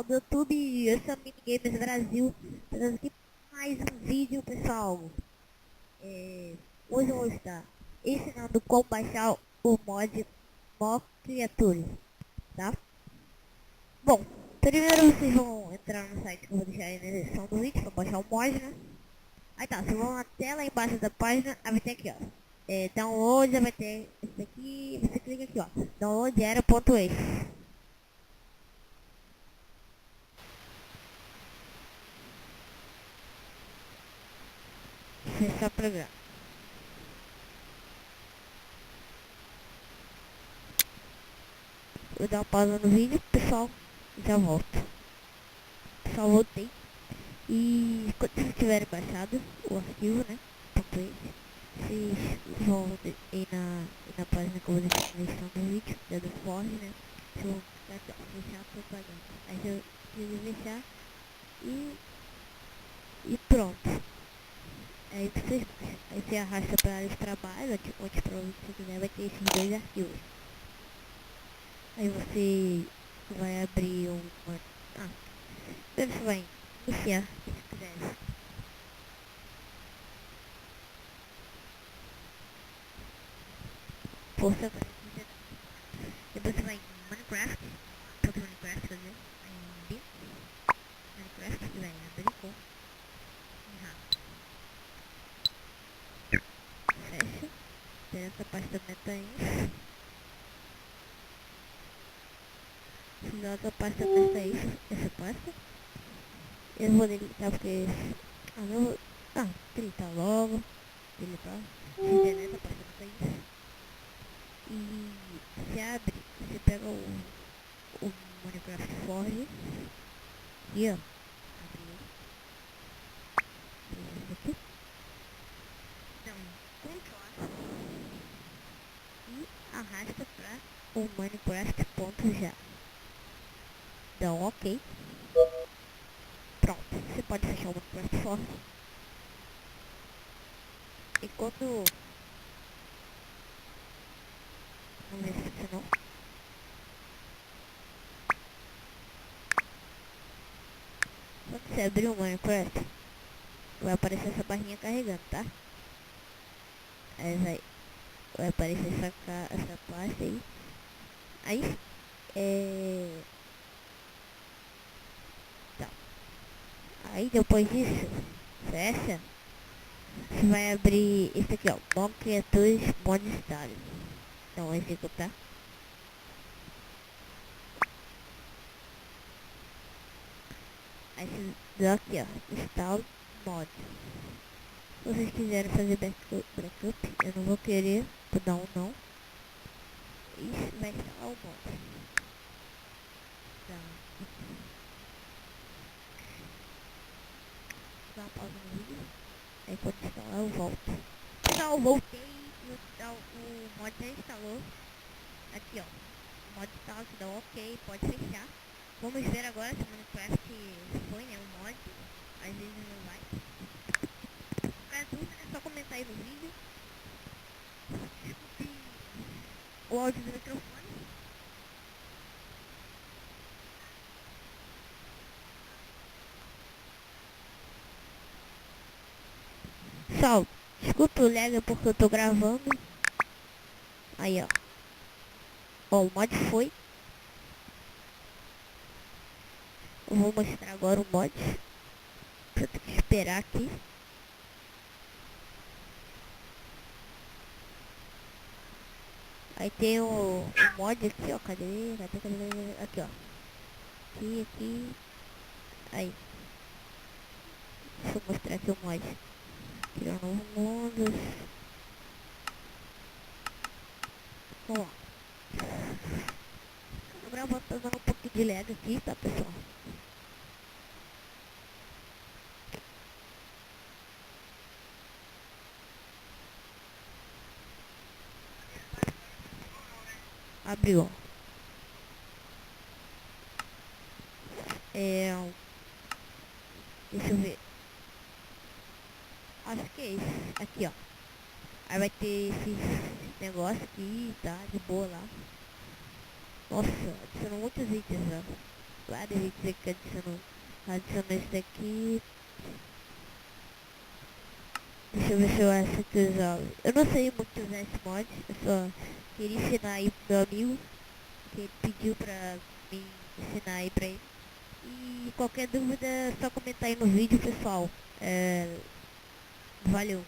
do YouTube, eu sou Minigames Brasil, trazendo aqui mais um vídeo, pessoal. Hoje eu vou estar ensinando como baixar o mod Mock Creatures, tá? Bom, primeiro vocês vão entrar no site que eu vou deixar aí na descrição do vídeo para baixar o mod, né? Aí tá, vocês vão até lá embaixo da página, aí vai ter aqui, ó. Download, vai ter esse aqui, você clica aqui, ó. Download era.exe. Fechar o programa. Vou dar uma pausa no vídeo, pessoal, já volto. Pessoal, voltei. E quando vocês tiverem baixado o arquivo, né, .exe, vocês vão ir na página que eu vou deixar na descrição do vídeo, da do Forge, né, vocês vão clicar aqui, ó, fechar a propaganda. Aí você clica em fechar e pronto. Aí você arrasta para área de trabalho, onde provavelmente você quiser, vai ter esses dois arquivos. Aí você vai abrir uma... primeiro você vai iniciar, se quiser. Força vai dizer. Depois você vai em Minecraft, próprio Minecraft, quer dizer, em B, Minecraft, e vai abrir com fecha, tem essa pasta meta-info. Joga a pasta meta-info, essa pasta. Eu vou deletar porque... deletar logo. Deletar. Se deleta a pasta meta-info. E você abre, você pega o Minecraft Forge. E ó, abre ele. Esse aqui. Então, Ctrl e arrasta para o Minecraft.já. Então, ok. Pronto, você pode fechar o Minecraft Forge. E quando... Vamos ver se funcionou. Quando você abrir o Minecraft, vai aparecer essa barrinha carregando, tá? Aí vai aparecer essa pasta aí. Tá. Aí depois disso, fecha. Você vai abrir esse aqui, ó. Mock Creatures Mod Style. Então, executar. Aí você dá aqui, ó. Install Mod. Se vocês quiserem fazer backup, eu não vou querer. Vou dar um não. E vai instalar o mod. Tá. Dá uma pausa no vídeo. Aí quando instalar eu volto. Pessoal, voltei e o mod já instalou. Aqui, ó. O mod está aqui, dá ok, pode fechar. Vamos ver agora se o Minecraft foi, né, o mod. Às vezes não vai. Qualquer dúvida é só comentar aí no vídeo. Escute o áudio do microfone. Pessoal, desculpa o lag porque eu tô gravando. Aí, ó. Ó, o mod foi. Eu vou mostrar agora o mod. Eu tenho que esperar aqui. Aí tem o mod aqui, ó. Cadê? Aqui, ó. Aqui. Aí. Deixa eu mostrar aqui o mod. Criar um novo mundo. Vamos lá. O gravando tá dando um pouquinho de lag aqui, tá, pessoal? Abriu, ó. Deixa eu ver. Acho que é esse. Aqui, ó. Aí vai ter esse negócio aqui, tá? De boa lá. Nossa, adicionou muitos itens, ó. vários vídeos aqui que adiciono esse daqui. Deixa eu ver se eu acho que usar. Eu não sei muito usar esse mod, eu só queria ensinar aí pro meu amigo, que ele pediu pra me ensinar aí pra ele. E qualquer dúvida é só comentar aí no vídeo, pessoal. Valeu.